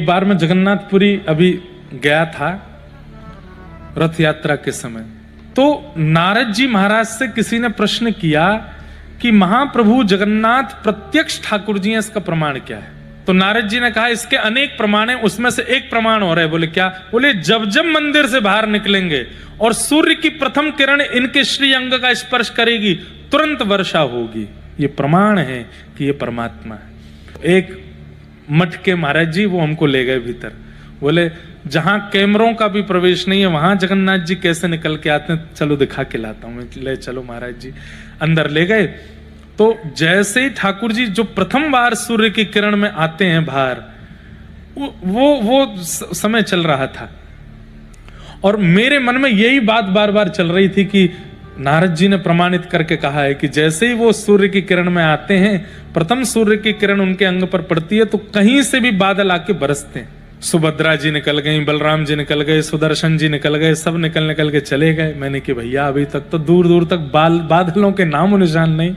एक बार मैं जगन्नाथपुरी अभी गया था रथ यात्रा के समय, तो नारद जी महाराज से किसी ने प्रश्न किया कि महाप्रभु जगन्नाथ प्रत्यक्ष ठाकुर जी हैं, इसका प्रमाण क्या है? तो नारद जी ने कहा इसके अनेक प्रमाण हैं, उसमें से एक प्रमाण और है। बोले क्या? बोले जब जब मंदिर से बाहर निकलेंगे और सूर्य की प्रथम किरण इनके श्री अंग का स्पर्श करेगी तुरंत वर्षा होगी। ये प्रमाण है कि ये परमात्मा है। एक मठ के महाराज जी वो हमको ले गए भीतर, बोले जहां कैमरों का भी प्रवेश नहीं है वहां जगन्नाथ जी कैसे निकल के आते हैं, चलो दिखा के लाता हूं। ले चलो महाराज जी, अंदर ले गए। तो जैसे ही ठाकुर जी जो प्रथम बार सूर्य की किरण में आते हैं बाहर, वो समय चल रहा था और मेरे मन में यही बात बार बार चल रही थी कि नारद जी ने प्रमाणित करके कहा है कि जैसे ही वो सूर्य की किरण में आते हैं, प्रथम सूर्य की किरण उनके अंग पर पड़ती है तो कहीं से भी बादल आके बरसते हैं। सुभद्रा जी निकल गई, बलराम जी निकल गए, सुदर्शन जी निकल गए, सब निकल के चले गए। मैंने कि भैया अभी तक तो दूर दूर तक बादलों के नामो निशान नहीं।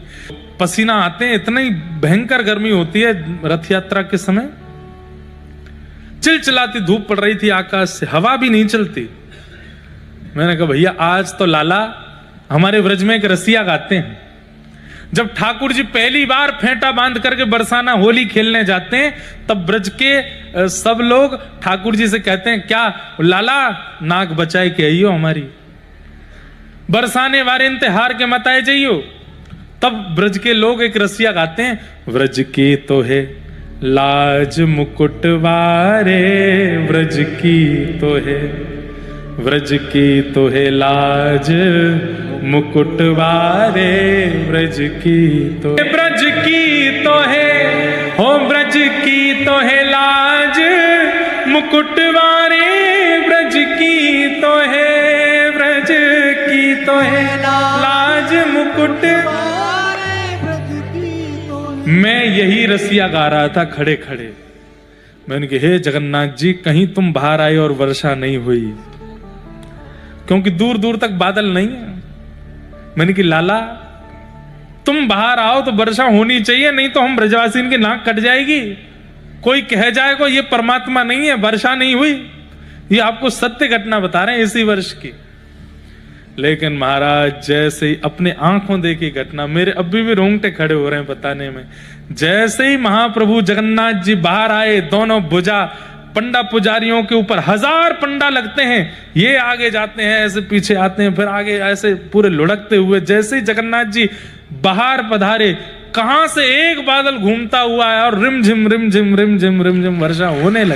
पसीना आते हैं, इतनी भयंकर गर्मी होती है रथ यात्रा के समय। चिलचिलाती धूप पड़ रही थी आकाश से, हवा भी नहीं चलती। मैंने कहा भैया आज तो लाला हमारे ब्रज में एक रसिया गाते हैं, जब ठाकुर जी पहली बार फेंटा बांध करके बरसाना होली खेलने जाते हैं तब ब्रज के सब लोग ठाकुर जी से कहते हैं क्या लाला नाक बचाए के आइयो हमारी, बरसाने वारे इंतहार के मत आए जाइयो। तब ब्रज के लोग एक रसिया गाते हैं, व्रज की तो है लाज मुकुट वारे, व्रज की तो है, व्रज की तो है लाज मुकुट वारे, ब्रज की तो, ब्रज की तो है, हो ब्रज की तो है लाज मुकुट वारे, ब्रज की तो है, ब्रज की तो है लाज मुकुट वारे, ब्रज की तो है। मैं यही रसिया गा रहा था खड़े खड़े। मैंने कहा हे जगन्नाथ जी कहीं तुम बाहर आए और वर्षा नहीं हुई, क्योंकि दूर दूर तक बादल नहीं है। मैंने कि लाला तुम बाहर आओ तो वर्षा होनी चाहिए, नहीं तो हम ब्रजवासी की नाक कट जाएगी। कोई कह जाएगा ये परमात्मा नहीं है, वर्षा नहीं हुई। ये आपको सत्य घटना बता रहे हैं इसी वर्ष की। लेकिन महाराज जैसे ही अपने आंखों देखी घटना, मेरे अभी भी रोंगटे खड़े हो रहे हैं बताने में। जैसे ही महाप्रभु जगन्नाथ जी बाहर आए, दोनों भुजा पंडा पुजारियों के ऊपर 1000 पंडा लगते हैं, ये आगे जाते हैं, ऐसे पीछे आते हैं, फिर आगे ऐसे पूरे लुढ़कते हुए। जैसे ही जगन्नाथ जी बाहर पधारे, कहां से एक बादल घूमता हुआ है और रिमझिम रिमझिम रिमझिम रिमझिम वर्षा होने लगी।